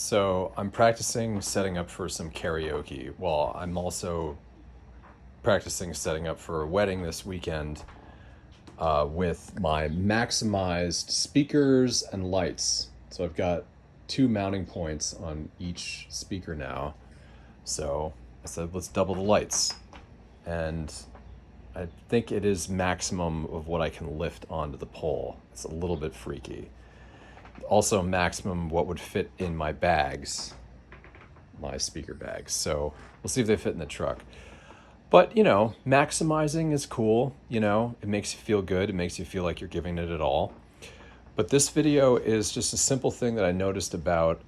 So I'm practicing setting up for some karaoke. Well, I'm also practicing setting up for a wedding this weekend with my maximized speakers and lights. So I've got two mounting points on each speaker now. So I said, let's double the lights. And I think it is maximum of what I can lift onto the pole. It's a little bit freaky. Also maximum what would fit in my bags, my speaker bags. So we'll see if they fit in the truck. But, maximizing is cool. It makes you feel good. It makes you feel like you're giving it all. But this video is just a simple thing that I noticed about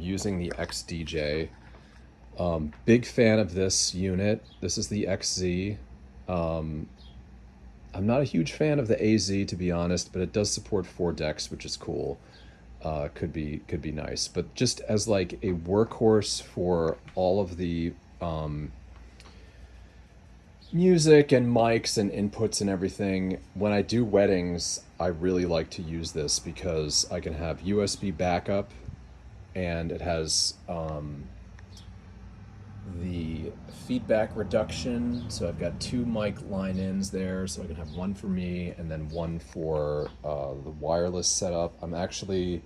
using the XDJ. Big fan of this unit. This is the XZ. I'm not a huge fan of the AZ, to be honest, but it does support 4 decks, which is cool. Could be nice. But just as like a workhorse for all of the music and mics and inputs and everything, when I do weddings, I really like to use this because I can have USB backup, and it has the feedback reduction. So I've got 2 mic line ins there, so I can have one for me and then one for the wireless setup. I'm actually,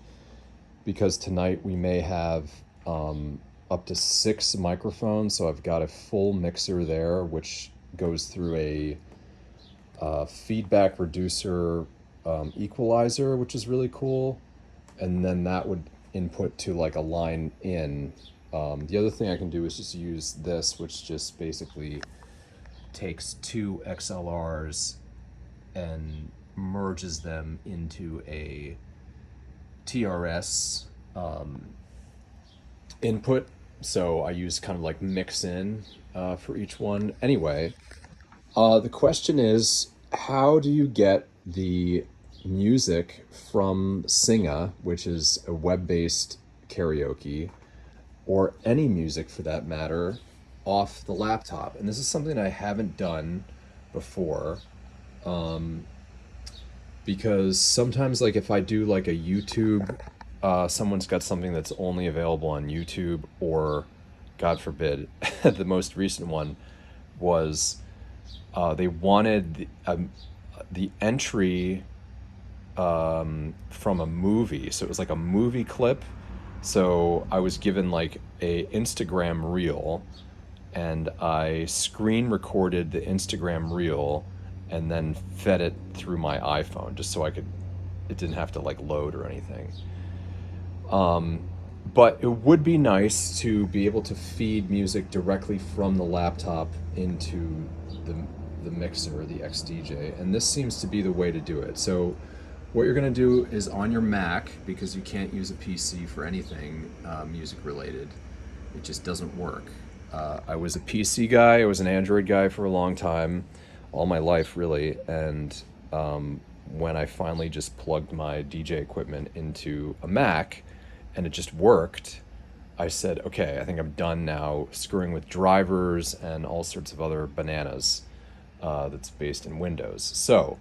because tonight we may have up to 6 microphones, so I've got a full mixer there, which goes through a feedback reducer equalizer, which is really cool, and then that would input to like a line in. The other thing I can do is just use this, which just basically takes 2 XLRs and merges them into a TRS input. So I use kind of like mix in for each one. Anyway, the question is, how do you get the music from Singa, which is a web-based karaoke, or any music for that matter, off the laptop? And this is something I haven't done before, because sometimes, like if I do like a YouTube, someone's got something that's only available on YouTube, or God forbid, the most recent one was they wanted the entry from a movie. So it was like a movie clip. So I was given like a Instagram reel, and I screen recorded the Instagram reel and then fed it through my iPhone just so it didn't have to like load or anything. But it would be nice to be able to feed music directly from the laptop into the mixer, the XDJ, and this seems to be the way to do it. So what you're going to do is, on your Mac, because you can't use a PC for anything music related, it just doesn't work. I was a PC guy, I was an Android guy for a long time, all my life really, and when I finally just plugged my DJ equipment into a Mac and it just worked, I said, okay, I think I'm done now screwing with drivers and all sorts of other bananas that's based in Windows. So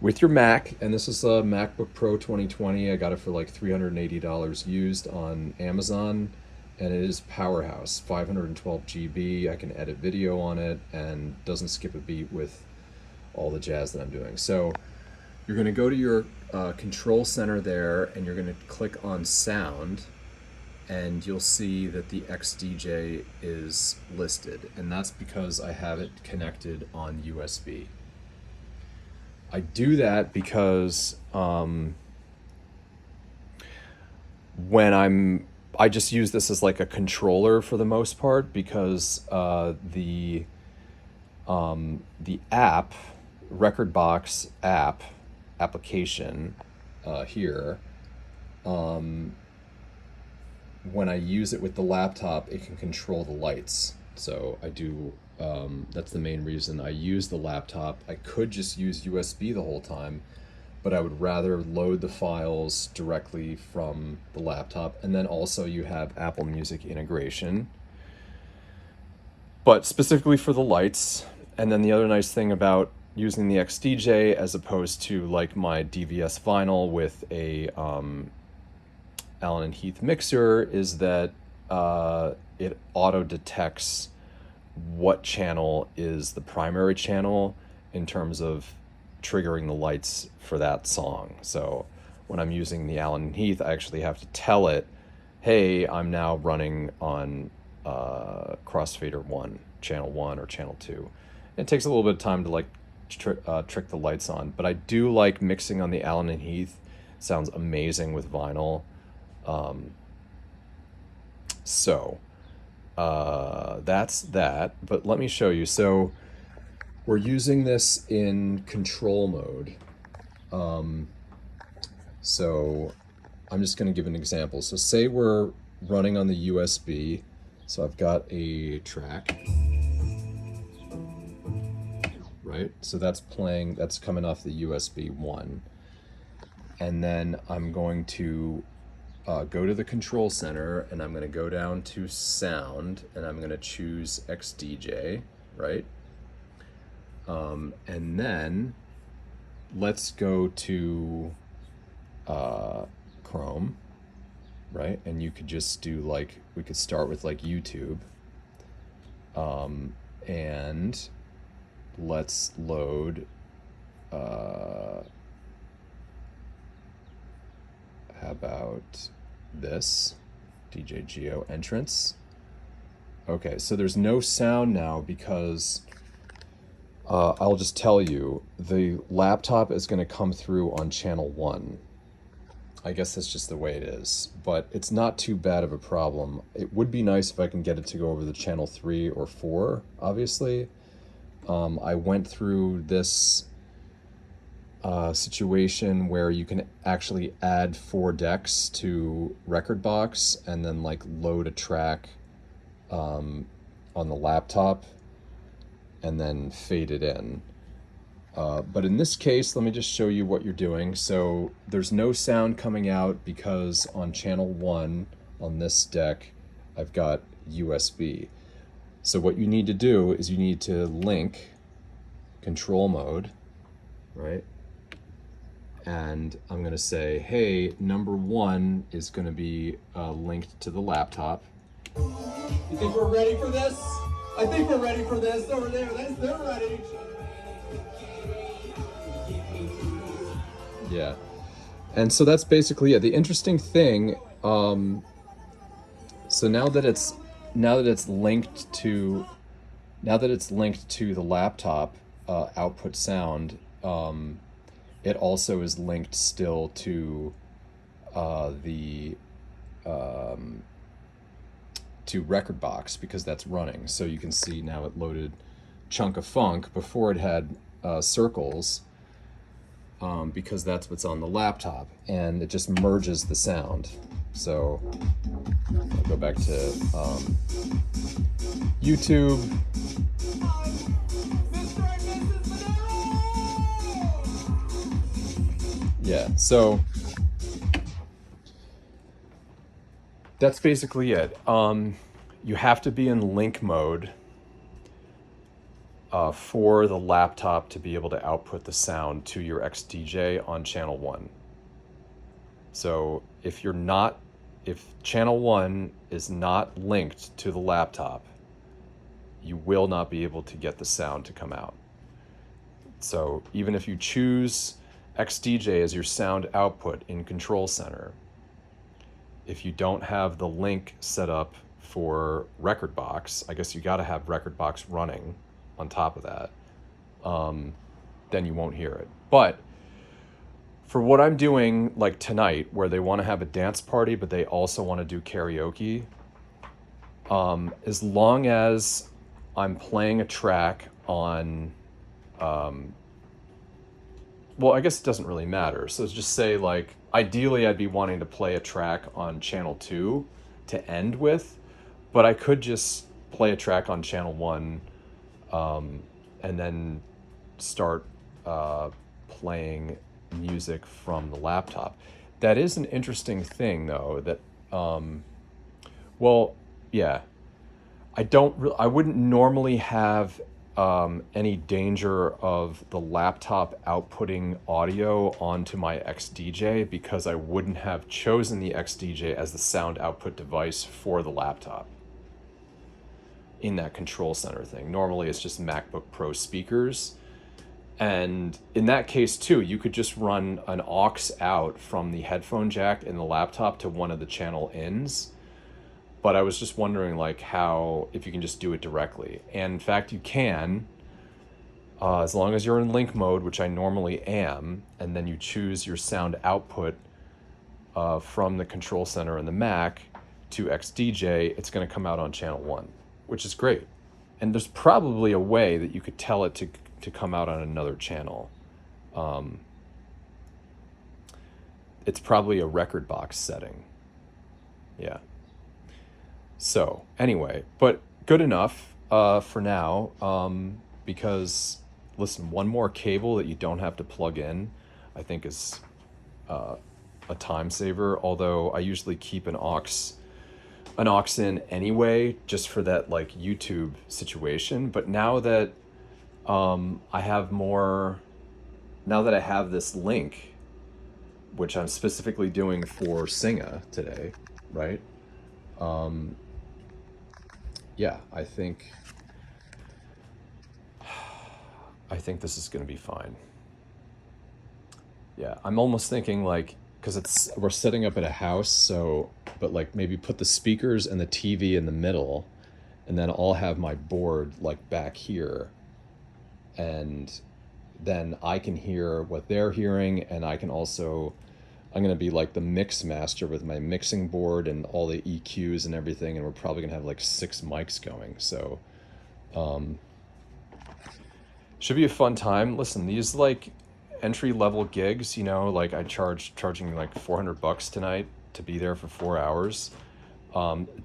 with your Mac, and this is a MacBook Pro 2020, I got it for like $380 used on Amazon, and it is powerhouse, 512 GB. I can edit video on it and doesn't skip a beat with all the jazz that I'm doing. So you're going to go to your control center there, and you're going to click on sound, and you'll see that the XDJ is listed, and that's because I have it connected on USB. I do that because I just use this as like a controller for the most part, because the app, Rekordbox application here, when I use it with the laptop, it can control the lights. So I do, that's the main reason I use the laptop. I could just use USB the whole time, but I would rather load the files directly from the laptop. And then also you have Apple Music integration, but specifically for the lights. And then the other nice thing about using the XDJ as opposed to like my DVS vinyl with a Allen and Heath mixer is that it auto detects what channel is the primary channel in terms of triggering the lights for that song. So when I'm using the Allen and Heath, I actually have to tell it, hey, I'm now running on crossfader 1, channel 1 or channel 2. It takes a little bit of time to like trick the lights on, but I do like mixing on the Allen and Heath. It sounds amazing with vinyl. So that's that, but let me show you. So we're using this in control mode. So I'm just going to give an example. So say we're running on the USB. So I've got a track, right? So that's playing, that's coming off the USB 1. And then I'm going to go to the control center, and I'm going to go down to sound, and I'm going to choose XDJ, right? And then let's go to Chrome, right? And you could just do like, we could start with like YouTube, and let's load how about this DJ Geo entrance? Okay, so there's no sound now because I'll just tell you, the laptop is going to come through on channel 1. I guess that's just the way it is, but it's not too bad of a problem. It would be nice if I can get it to go over the channel 3 or 4, obviously. I went through this situation where you can actually add 4 decks to Rekordbox and then like load a track on the laptop and then fade it in. But in this case, let me just show you what you're doing. So there's no sound coming out because on channel 1 on this deck, I've got USB. So what you need to do is you need to link control mode, right? And I'm going to say, hey, number 1 is going to be linked to the laptop. You think we're ready for this? I think we're ready for this. Over there, they're ready. Yeah. And so that's basically it. The interesting thing, so now that it's linked to the laptop output sound, it also is linked still to to Rekordbox because that's running. So you can see now it loaded Chunk of Funk. Before it had circles, because that's what's on the laptop, and it just merges the sound. So I'll go back to YouTube. Yeah, so that's basically it. You have to be in link mode for the laptop to be able to output the sound to your XDJ on channel 1. So if channel 1 is not linked to the laptop, you will not be able to get the sound to come out. So even if you choose XDJ as your sound output in Control Center, if you don't have the link set up for Rekordbox, I guess you got to have Rekordbox running on top of that, then you won't hear it. But for what I'm doing, like tonight, where they want to have a dance party, but they also want to do karaoke, as long as I'm playing a track on, well, I guess it doesn't really matter. So just say, like, ideally I'd be wanting to play a track on channel 2 to end with, but I could just play a track on channel 1 and then start playing music from the laptop. That is an interesting thing, though, that, well, yeah, I wouldn't normally have any danger of the laptop outputting audio onto my XDJ, because I wouldn't have chosen the XDJ as the sound output device for the laptop in that control center thing. Normally it's just MacBook Pro speakers. And in that case too, you could just run an aux out from the headphone jack in the laptop to one of the channel ins. But I was just wondering like how, if you can just do it directly. And in fact, you can, as long as you're in link mode, which I normally am, and then you choose your sound output from the control center in the Mac to XDJ, it's going to come out on channel 1, which is great. And there's probably a way that you could tell it to come out on another channel. It's probably a Rekordbox setting. Yeah. So anyway, but good enough for now, because listen, one more cable that you don't have to plug in, I think is a time saver. Although I usually keep an aux in anyway, just for that like YouTube situation. But now that I have this link, which I'm specifically doing for Singa today, right? Yeah, I think this is going to be fine. Yeah, I'm almost thinking like, because we're setting up at a house, so, but like maybe put the speakers and the TV in the middle, and then I'll have my board like back here, and then I can hear what they're hearing, and I'm going to be like the mix master with my mixing board and all the EQs and everything, and we're probably going to have like 6 mics going. So should be a fun time. Listen, these like entry-level gigs, you know, like I charging like $400 tonight to be there for 4 hours.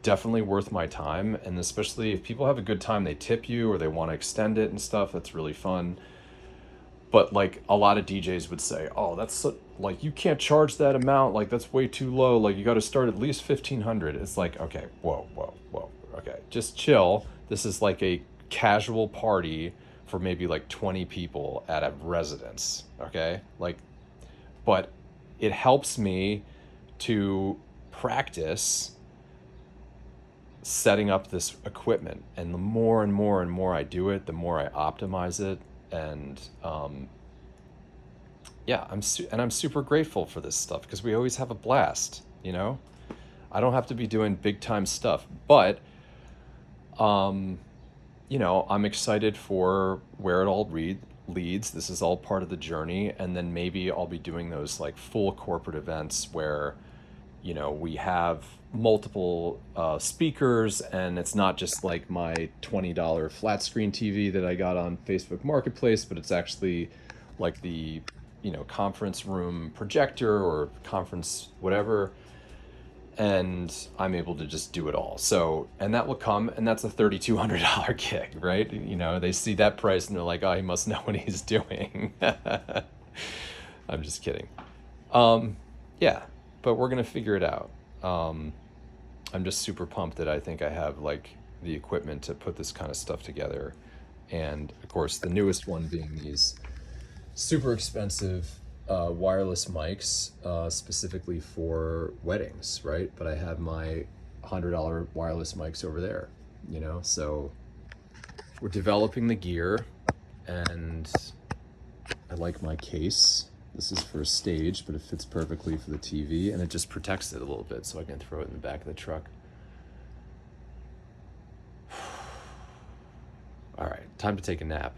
Definitely worth my time, and especially if people have a good time, they tip you or they want to extend it and stuff. That's really fun. But like a lot of DJs would say, oh, that's like, you can't charge that amount, like that's way too low, like you got to start at least 1,500. It's like, okay, whoa, okay, just chill. This is like a casual party for maybe like 20 people at a residence, okay? Like, but it helps me to practice setting up this equipment, and the more and more and more I do it, the more I optimize it. And yeah, I'm super grateful for this stuff, because we always have a blast, you know. I don't have to be doing big time stuff, but you know, I'm excited for where it all leads. This is all part of the journey, and then maybe I'll be doing those like full corporate events where, you know, we have multiple speakers, and it's not just like my $20 flat screen TV that I got on Facebook Marketplace, but it's actually like the, you know, conference room projector or conference whatever, and I'm able to just do it all. So, and that will come, and that's a $3,200 gig, right? You know, they see that price and they're like, oh, he must know what he's doing. I'm just kidding. Yeah, but we're gonna figure it out. I'm just super pumped that I think I have like the equipment to put this kind of stuff together. And of course, the newest one being these super expensive wireless mics, specifically for weddings, right? But I have my $100 wireless mics over there, you know? So we're developing the gear, and I like my case. This is for a stage, but it fits perfectly for the TV, and it just protects it a little bit, so I can throw it in the back of the truck. All right, time to take a nap.